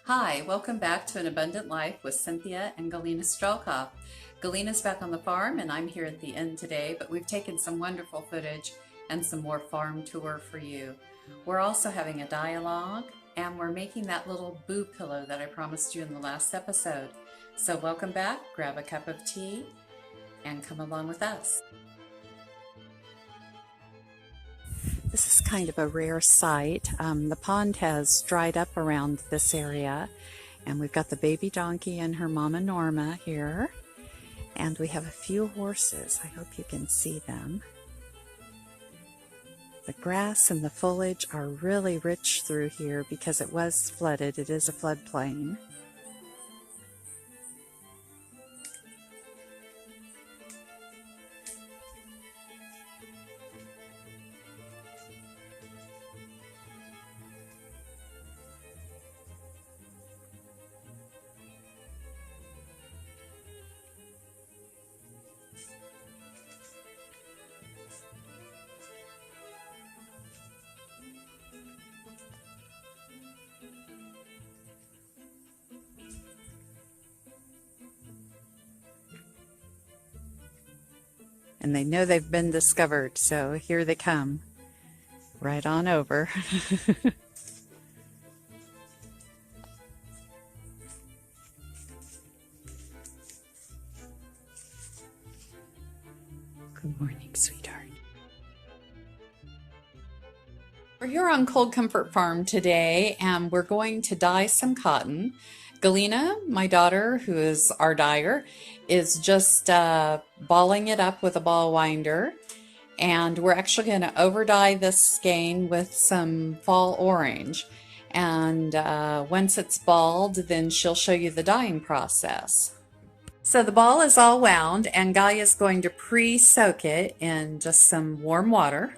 Hi, welcome back to An Abundant Life with Cynthia and Galina Strelkoff. Galina's back on the farm and I'm here at the end today, but we've taken some wonderful footage and some more farm tour for you. We're also having a dialogue and we're making that little boo pillow that I promised you in the last episode. So welcome back, grab a cup of tea and come along with us. This is kind of a rare sight. The pond has dried up around this area, and we've got the baby donkey and her mama Norma here, and we have a few horses. I hope you can see them. The grass and the foliage are really rich through here because it was flooded. It is a floodplain. And they know they've been discovered, so here they come. Right on over. Good morning, sweetheart. We're here on Cold Comfort Farm today, and we're going to dye some cotton. Galina, my daughter, who is our dyer, is just balling it up with a ball winder, and we're actually going to over dye this skein with some fall orange. And once it's balled, then she'll show you the dyeing process. So the ball is all wound, and Gaia is going to pre-soak it in just some warm water.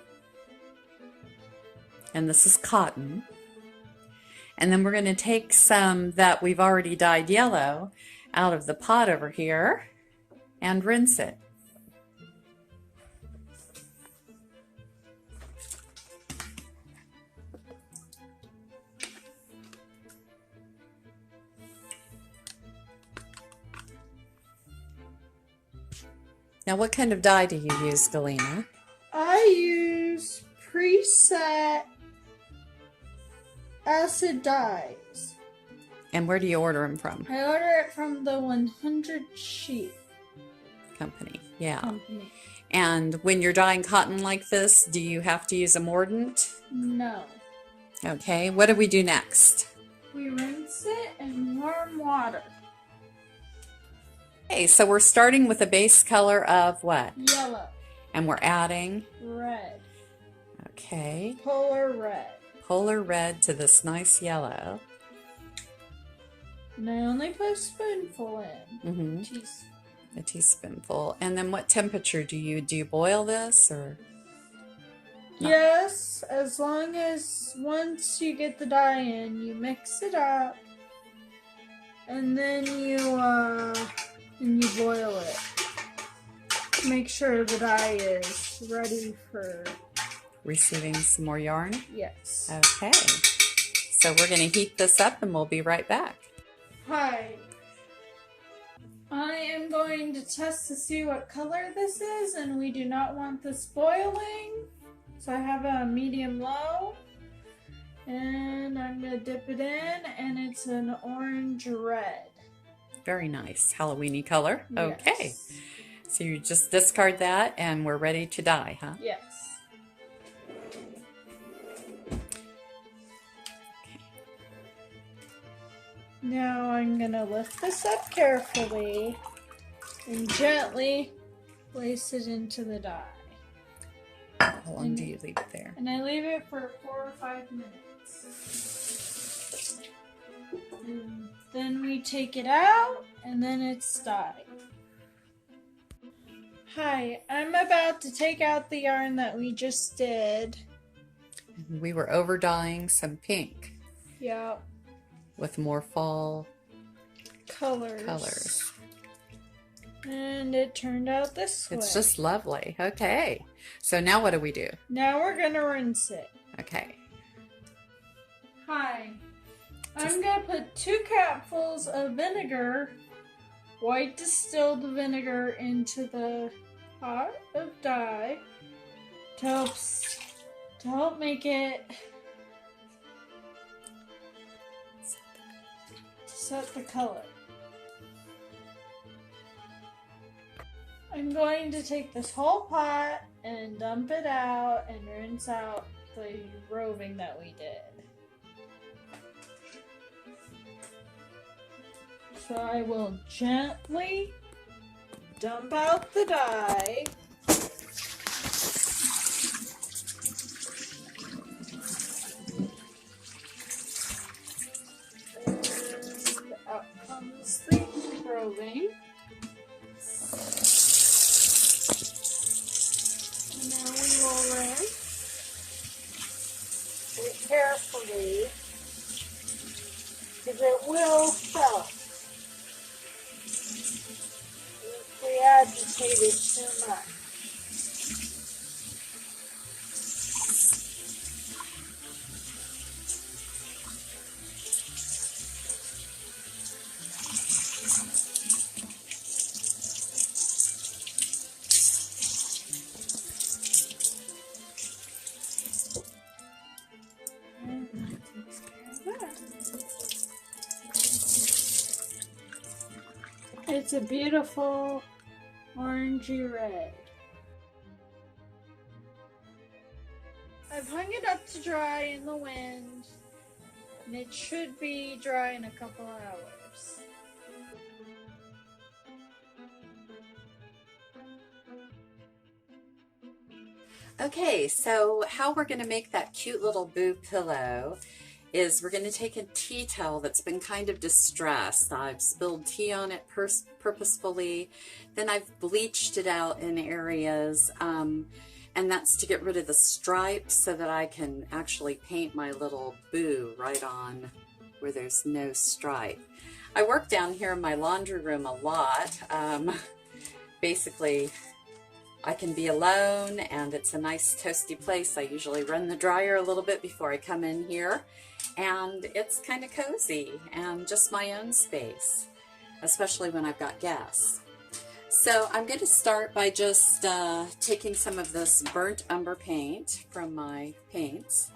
And this is cotton. And then we're going to take some that we've already dyed yellow out of the pot over here and rinse it. Now, what kind of dye do you use, Galina? I use preset acid dyes. And where do you order them from? I order it from the 100 Sheep Company. Yeah. Company. And when you're dyeing cotton like this, do you have to use a mordant? No. Okay, what do we do next? We rinse it in warm water. Okay, so we're starting with a base color of what? Yellow. And we're adding? Red. Okay. Polar red. Polar red to this nice yellow. And I only put a spoonful in. Mm-hmm. Teaspoon. A teaspoonful. And then what temperature do you boil this or? Yes, as long as once you get the dye in, you mix it up, and then you boil it. Make sure the dye is ready for Receiving some more yarn? yes. Okay. So we're going to heat this up and we'll be right back. Hi. I am going to test to see what color this is, and we do not want this boiling. So I have a medium low, and I'm going to dip it in, and it's an orange red. Very nice. Halloween-y color. Okay. Yes. So you just discard that and we're ready to dye, huh? Yes. Now I'm going to lift this up carefully and gently place it into the dye. How long do you leave it there? And I leave it for 4 or 5 minutes. And then we take it out, and then it's dyed. Hi, I'm about to take out the yarn that we just did. We were over dyeing some pink Yep. with more fall Colors. And it turned out this way. It's just lovely. Okay. So now what do we do? Now we're going to rinse it. Okay. Hi. I'm gonna put 2 cupfuls of vinegar, white distilled vinegar, into the pot of dye to help make it set the color. I'm going to take this whole pot and dump it out and rinse out the roving that we did. So I will gently dump out the dye. And out comes the roving. And now we will rinse it carefully because it will sell if we agitate it too much. And that takes care of that. It's a beautiful orangey red. I've hung it up to dry in the wind, and it should be dry in a couple hours. Okay, so how we're going to make that cute little boo pillow is we're going to take a tea towel that's been kind of distressed. I've spilled tea on it purposefully, then I've bleached it out in areas, and that's to get rid of the stripes so that I can actually paint my little boo right on where there's no stripe. I work down here in my laundry room a lot. Basically, I can be alone and it's a nice toasty place. I usually run the dryer a little bit before I come in here, and it's kind of cozy and just my own space, especially when I've got guests. So I'm going to start by just taking some of this burnt umber paint from my paints.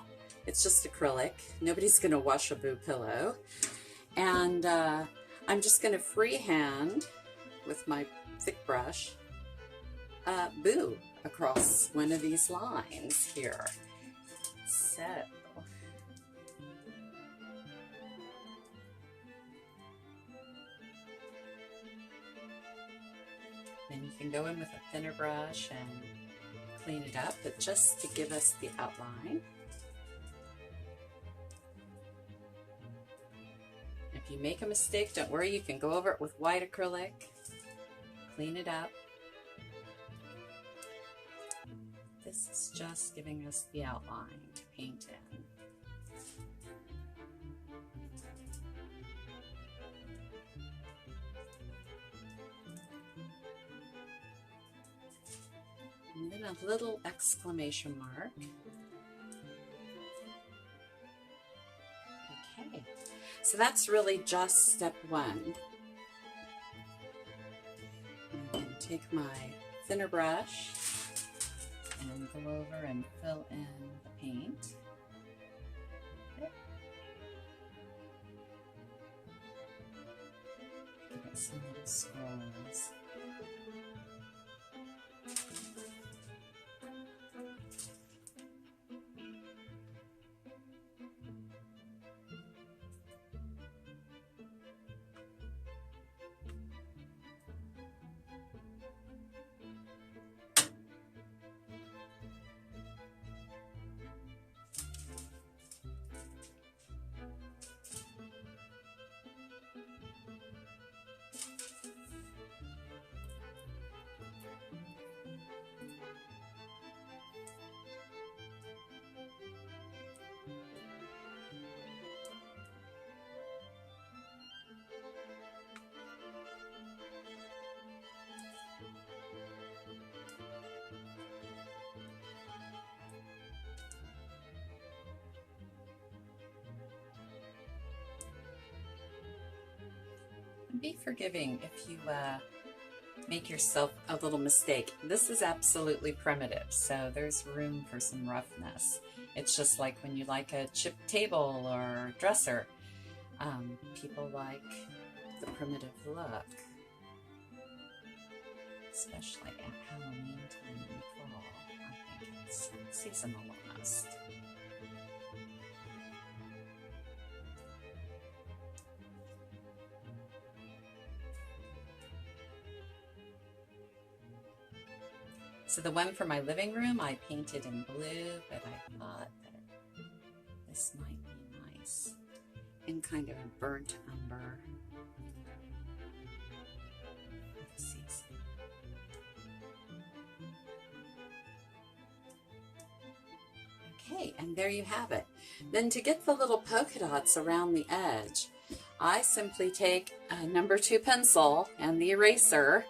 It's just acrylic. Nobody's going to wash a boo pillow. And I'm just going to freehand with my thick brush boo across one of these lines here. So then you can go in with a thinner brush and clean it up, but just to give us the outline. If you make a mistake, don't worry, you can go over it with white acrylic, clean it up. This is just giving us the outline to paint in. And then a little exclamation mark. Okay, so that's really just step one. I'm going to take my thinner brush and go over and fill in the paint. Okay. Give it some little swirls. be forgiving if you make yourself a little mistake. This is absolutely primitive, so there's room for some roughness. It's just like when you like a chipped table or dresser. People like the primitive look, especially at Halloween time and fall. I think it's seasonal almost. So the one for my living room I painted in blue, but I thought that this might be nice in kind of a burnt umber. Okay, and there you have it. Then to get the little polka dots around the edge, I simply take a number 2 pencil and the eraser,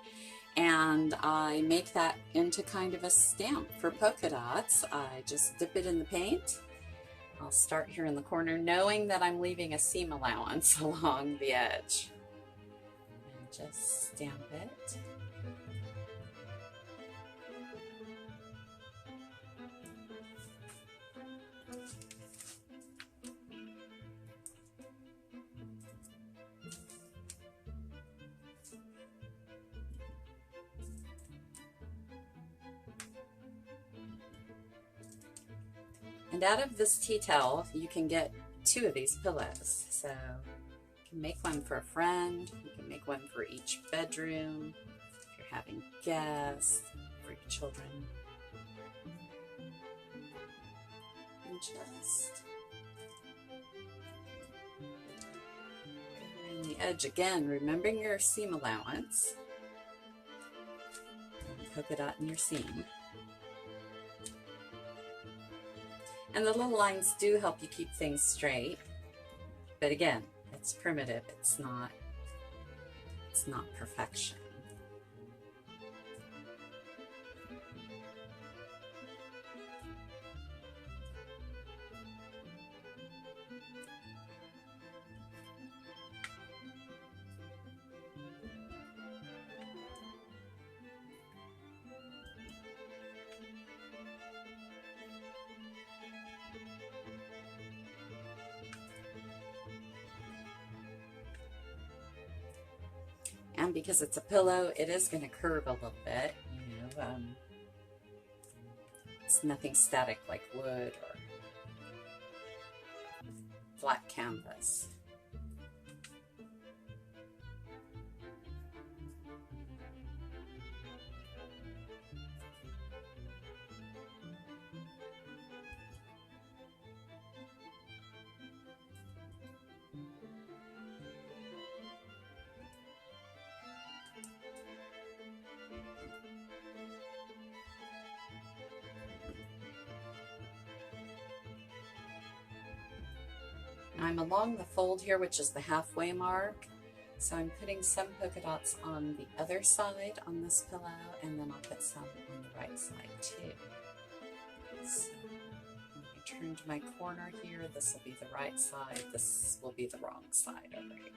and I make that into kind of a stamp for polka dots. I just dip it in the paint. I'll start here in the corner, knowing that I'm leaving a seam allowance along the edge. And just stamp it. And out of this tea towel, you can get 2 of these pillows. So you can make one for a friend, you can make one for each bedroom, if you're having guests, for your children. And just go around the edge again, remembering your seam allowance. And polka dot in your seam. And the little lines do help you keep things straight. But again, it's primitive. It's not perfection. And because it's a pillow, it is going to curve a little bit, you know. It's nothing static like wood or flat canvas. I'm along the fold here, which is the halfway mark. So I'm putting some polka dots on the other side on this pillow, and then I'll put some on the right side too. So when I turn to my corner here, this will be the right side, this will be the wrong side over here.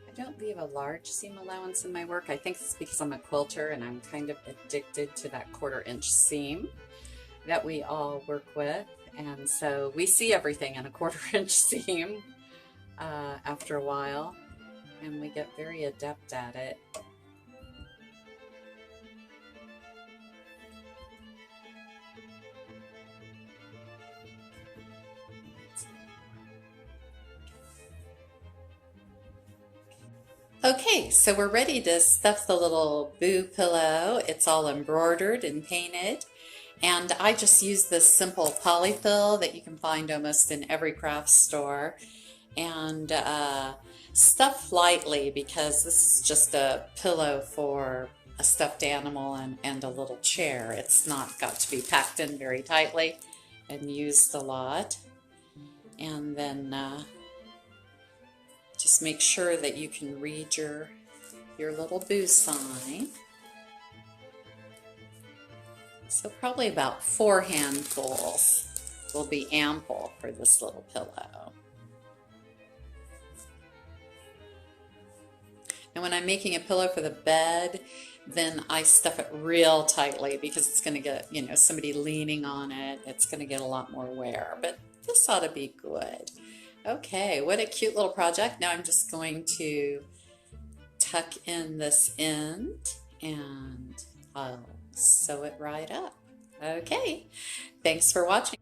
I don't leave a large seam allowance in my work. I think it's because I'm a quilter and I'm kind of addicted to that 1/4 inch seam that we all work with. And so we see everything in a 1/4 inch seam after a while, and we get very adept at it. Okay, so we're ready to stuff the little boo pillow. It's all embroidered and painted. And I just use this simple polyfill that you can find almost in every craft store. And stuff lightly because this is just a pillow for a stuffed animal and a little chair. It's not got to be packed in very tightly and used a lot. And then just make sure that you can read your little boo sign. So probably about 4 handfuls will be ample for this little pillow. And when I'm making a pillow for the bed, then I stuff it real tightly because it's going to get, you know, somebody leaning on it. It's going to get a lot more wear, but this ought to be good. Okay, what a cute little project. Now I'm just going to tuck in this end and I'll sew it right up. Okay, thanks for watching.